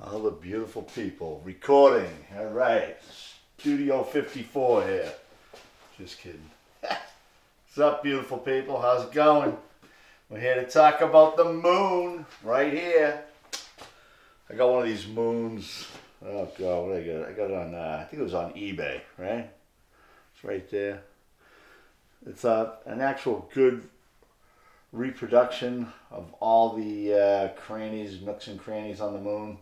All the beautiful people recording. All right, Studio 54 here. Just kidding. What's up, beautiful people? How's it going? We're here to talk about the moon right here. I got one of these moons. Oh God, what did I got? I got it on. I think it was on eBay, right? It's right there. It's an actual good reproduction of all the crannies, nooks and crannies on the moon.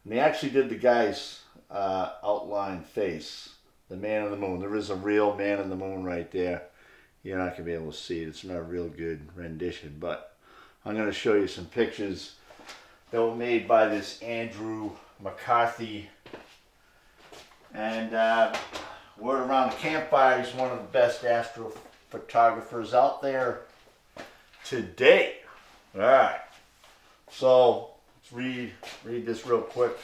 And they actually did the guy's outline face, the man on the moon. There is a real man on the moon right there. You're not going to be able to see it. It's not a real good rendition, but I'm going to show you some pictures that were made by this Andrew McCarthy. And word around the campfire, he's one of the best astrophotographers out there today. All right. So let's read this real quick.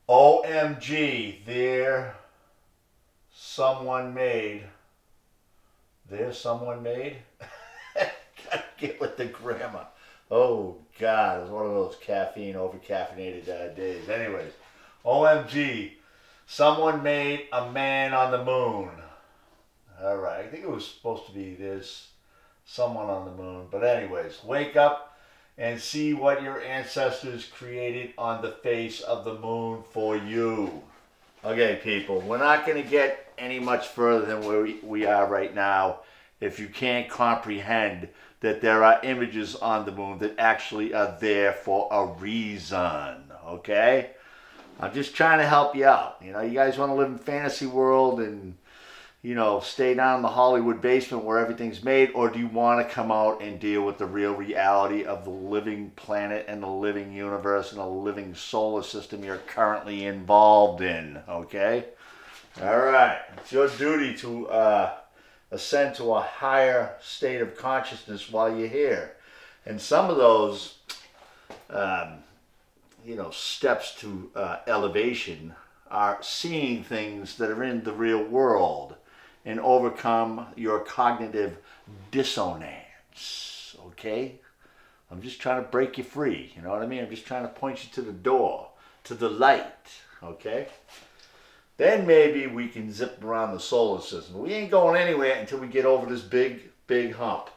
OMG, there's someone made. Gotta get with the grammar. Oh God, it's one of those caffeine over-caffeinated days. Anyways, OMG, someone made a man on the moon. All right, I think it was supposed to be there's someone on the moon. But anyways, wake up and see what your ancestors created on the face of the moon for you. Okay, people, we're not going to get any much further than where we are right now if you can't comprehend that there are images on the moon that actually are there for a reason, okay? I'm just trying to help you out. You know, you guys want to live in fantasy world and, you know, stay down in the Hollywood basement where everything's made, or do you want to come out and deal with the real reality of the living planet and the living universe and the living solar system you're currently involved in, okay? All right, it's your duty to ascend to a higher state of consciousness while you're here. And some of those, steps to elevation are seeing things that are in the real world and overcome your cognitive dissonance, okay? I'm just trying to break you free, you know what I mean? I'm just trying to point you to the door, to the light, okay? Then maybe we can zip around the solar system. We ain't going anywhere until we get over this big hump.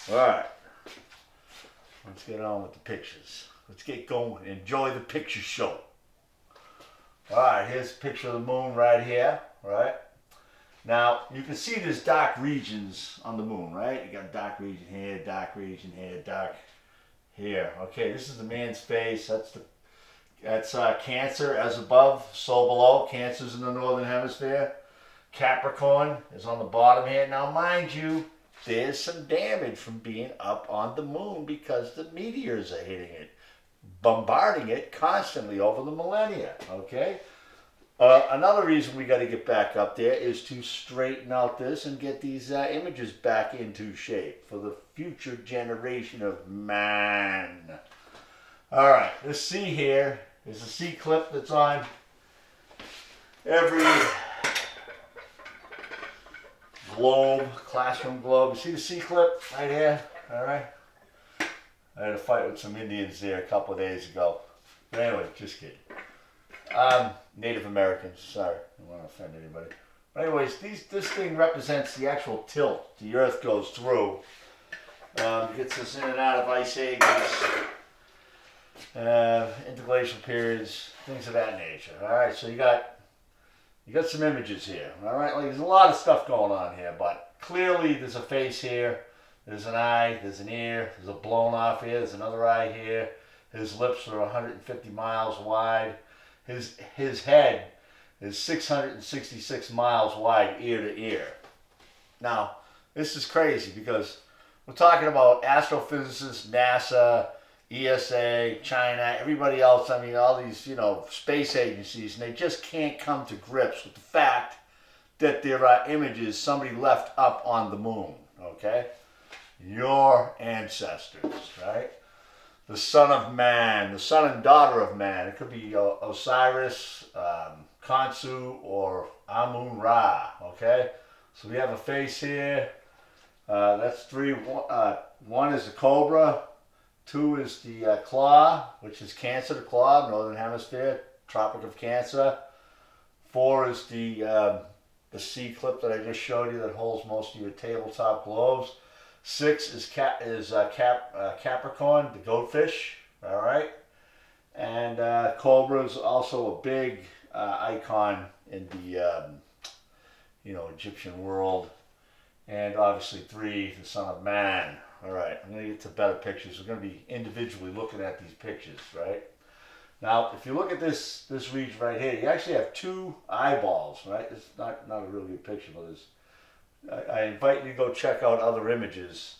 All right, let's get on with the pictures. Let's get going. Enjoy the picture show. All right, here's a picture of the moon right here, right? Now, you can see there's dark regions on the moon, right? You got dark region here, dark region here, dark here. Okay, this is the man's face. That's Cancer as above, so below. Cancer's in the northern hemisphere. Capricorn is on the bottom here. Now, mind you, there's some damage from being up on the moon because the meteors are hitting it, bombarding it constantly over the millennia, okay? Another reason we got to get back up there is to straighten out this and get these images back into shape for the future generation of man. All right, this C here is a C clip that's on every globe, classroom globe. You see the C clip right here? All right. I had a fight with some Indians there a couple of days ago. But anyway, just kidding. Native Americans, sorry, I don't want to offend anybody. But anyways, this thing represents the actual tilt the Earth goes through. Gets us in and out of ice ages, interglacial periods, things of that nature. All right, so you got some images here. All right, like there's a lot of stuff going on here, but clearly there's a face here, there's an eye, there's an ear, there's a blown off ear, there's another eye here. His lips are 150 miles wide. His head is 666 miles wide ear to ear. Now, this is crazy because we're talking about astrophysicists, NASA, ESA, China, everybody else, I mean, all these, space agencies, and they just can't come to grips with the fact that there are images somebody left up on the moon, okay? Your ancestors, right? The son of man, the son and daughter of man. It could be Osiris, Khonsu, or Amun-Ra, okay? So we have a face here. That's three. One is a cobra. 2 is the claw, which is Cancer, the claw, Northern Hemisphere, Tropic of Cancer. 4 is the C clip that I just showed you that holds most of your tabletop globes. 6 is Capricorn, the goatfish. All right, and Cobra is also a big icon in the Egyptian world. And obviously 3, the Son of Man. All right, I'm going to get to better pictures. We're going to be individually looking at these pictures, right? Now, if you look at this region right here, you actually have 2 eyeballs, right? It's not a really good picture, but I invite you to go check out other images,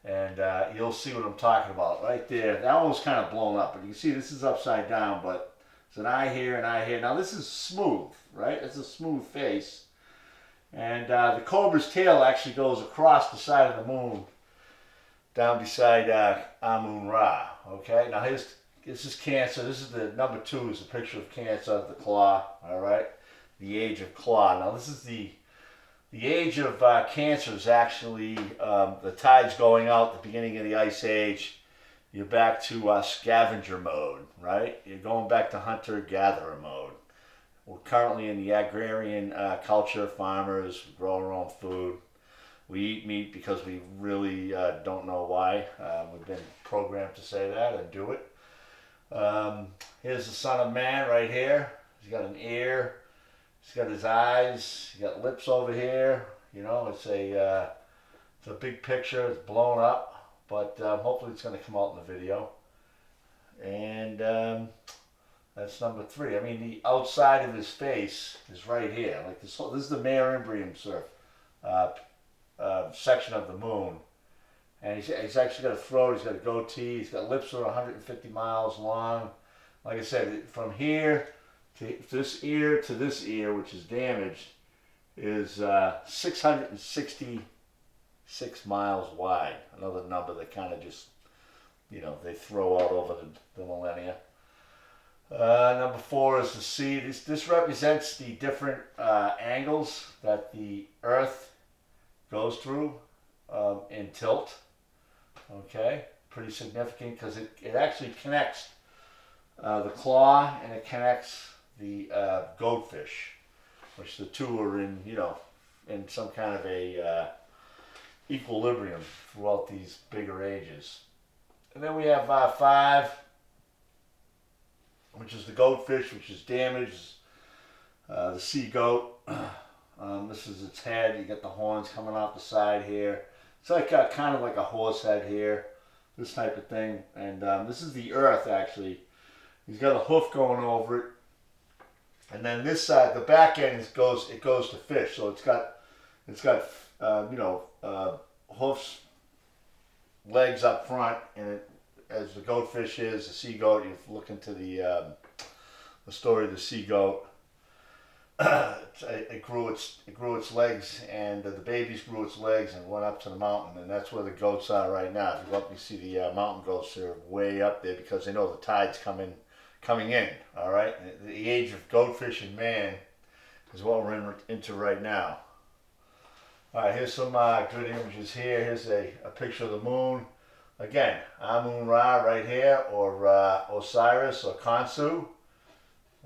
and you'll see what I'm talking about right there. That one was kind of blown up, but you can see this is upside down, but it's an eye here, an eye here. Now, this is smooth, right? It's a smooth face. And the cobra's tail actually goes across the side of the moon, down beside Amun-Ra. Okay, now this is Cancer. This is the number 2 is a picture of Cancer, the claw. All right, the age of claw. Now this is the age of Cancer is actually the tide's going out, the beginning of the Ice Age. You're back to scavenger mode, right? You're going back to hunter-gatherer mode. We're currently in the agrarian culture. Farmers grow our own food. We eat meat because we really don't know why. We've been programmed to say that and do it. Here's the Son of Man right here. He's got an ear. He's got his eyes. He's got lips over here. You know, it's a big picture. It's blown up, but hopefully it's going to come out in the video. And that's number 3. I mean, the outside of his face is right here. Like this is the mare Imbrium section of the moon. And he's actually got a throat, he's got a goatee, he's got lips that are 150 miles long. Like I said, from here to this ear, which is damaged, is 666 miles wide. Another number that kind of just, they throw out over the millennia. Number 4 is the C. This represents the different angles that the Earth goes through in tilt. Okay, pretty significant because it actually connects the claw and it connects the goatfish, which the 2 are in, in some kind of a equilibrium throughout these bigger ages. And then we have 5. Which is the goatfish, which is damaged. The sea goat. This is its head. You get the horns coming off the side here. It's like kind of like a horse head here. This type of thing. And this is the Earth actually. He's got a hoof going over it. And then this side, the back end goes to fish. So it's got hoofs, legs up front, and it, as the goatfish is, the sea goat. You look into the story of the sea goat. It grew its legs, and the babies grew its legs and went up to the mountain, and that's where the goats are right now. If you go up, you see the mountain goats are way up there because they know the tide's coming in. All right, the age of goatfish and man is what we're into right now. All right, here's some good images here. Here's a picture of the moon. Again, Amun-Ra right here, or Osiris, or Khonsu,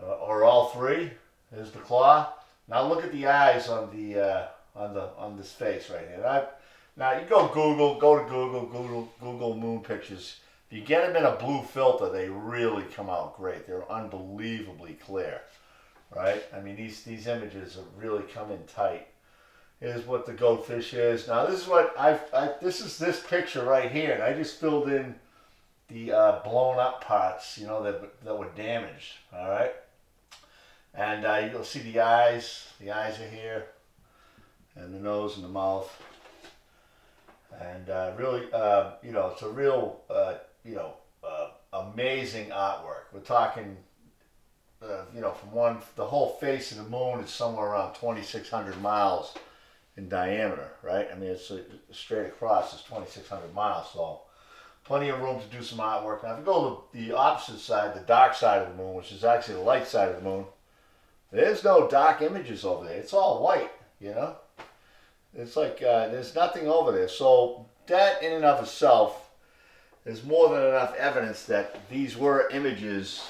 or all 3. Here's the claw. Now look at the eyes on this face right here. Now you go to Google moon pictures. If you get them in a blue filter, they really come out great. They're unbelievably clear, right? I mean, these images really come in tight. Here's what the goatfish is. Now this is what this is this picture right here, and I just filled in the blown up parts, that were damaged. All right, and you'll see the eyes. The eyes are here, and the nose and the mouth, and really, it's a real, amazing artwork. We're talking, from the whole face of the moon is somewhere around 2,600 miles. In diameter, right? I mean, it's straight across is 2,600 miles, so plenty of room to do some artwork. Now, if you go to the opposite side, the dark side of the moon, which is actually the light side of the moon, there's no dark images over there. It's all white, It's like there's nothing over there. So that in and of itself there's more than enough evidence that these were images,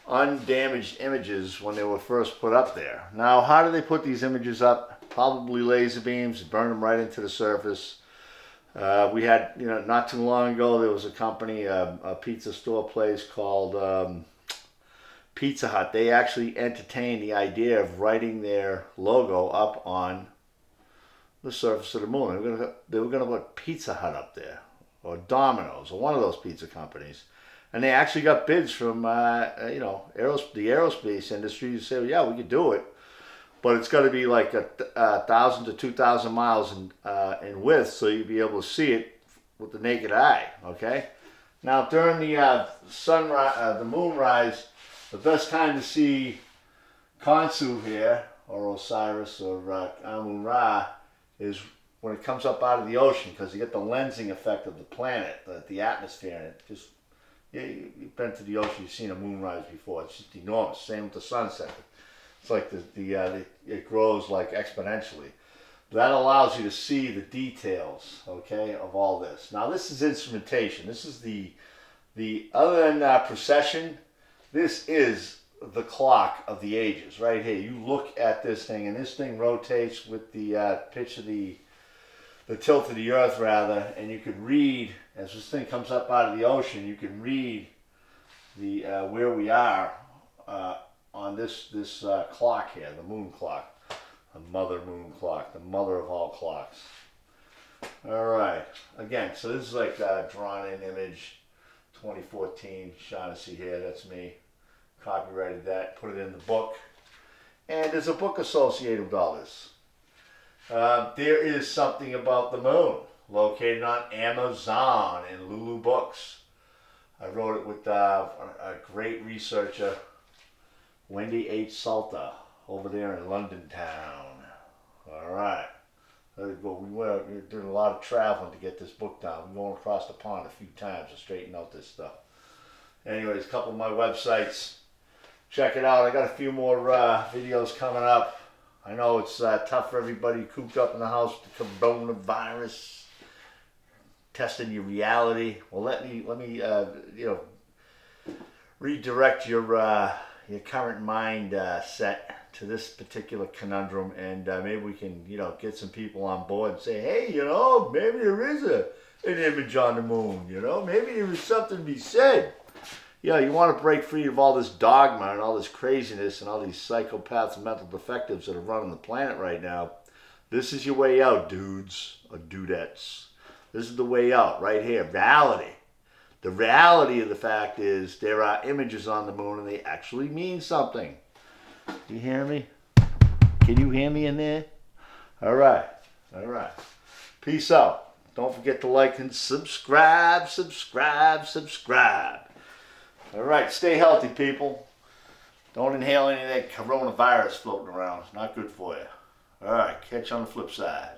undamaged images, when they were first put up there. Now, how do they put these images up? Probably laser beams, burn them right into the surface. We had, not too long ago, there was a company, a pizza store place called Pizza Hut. They actually entertained the idea of writing their logo up on the surface of the moon. They were going to put Pizza Hut up there, or Domino's, or one of those pizza companies. And they actually got bids from, the aerospace industry to say, well, yeah, we could do it. But it's got to be like 1,000 to 2,000 miles in width, so you'd be able to see it with the naked eye, okay? Now, during the sunrise, the moonrise, the best time to see Khonsu here, or Osiris, or Amun-Ra, is when it comes up out of the ocean, because you get the lensing effect of the planet, the atmosphere, and it just, you've been to the ocean, you've seen a moonrise before. It's just enormous. Same with the sunset. It's like it grows like exponentially. That allows you to see the details, okay, of all this. Now, this is instrumentation. This is the other than precession, this is the clock of the ages right here. You look at this thing, and this thing rotates with the pitch of the tilt of the earth, rather, and you can read, as this thing comes up out of the ocean, you can read the where we are on this clock here, the moon clock, the mother moon clock, the mother of all clocks. All right, again, so this is like a drawn-in image, 2014, Shaughnessy here, that's me. Copyrighted that, put it in the book. And there's a book associated with all this. There is something about the moon, located on Amazon in Lulu Books. I wrote it with a great researcher, Wendy H. Salter, over there in London town. All right. There we go. We're doing a lot of traveling to get this book down. We're going across the pond a few times to straighten out this stuff. Anyways, a couple of my websites. Check it out. I got a few more videos coming up. I know it's tough for everybody cooped up in the house with the coronavirus, testing your reality. Well, let me redirect your current mind set to this particular conundrum, and maybe we can get some people on board and say, hey, maybe there is an image on the moon. Maybe there is something to be said. You want to break free of all this dogma and all this craziness and all these psychopaths and mental defectives that are running the planet right now. This is your way out, dudes or dudettes. This is the way out right here. Reality. The reality of the fact is there are images on the moon and they actually mean something. Do you hear me? Can you hear me in there? All right. All right. Peace out. Don't forget to like and subscribe. All right, stay healthy, people. Don't inhale any of that coronavirus floating around. It's not good for you. All right, catch you on the flip side.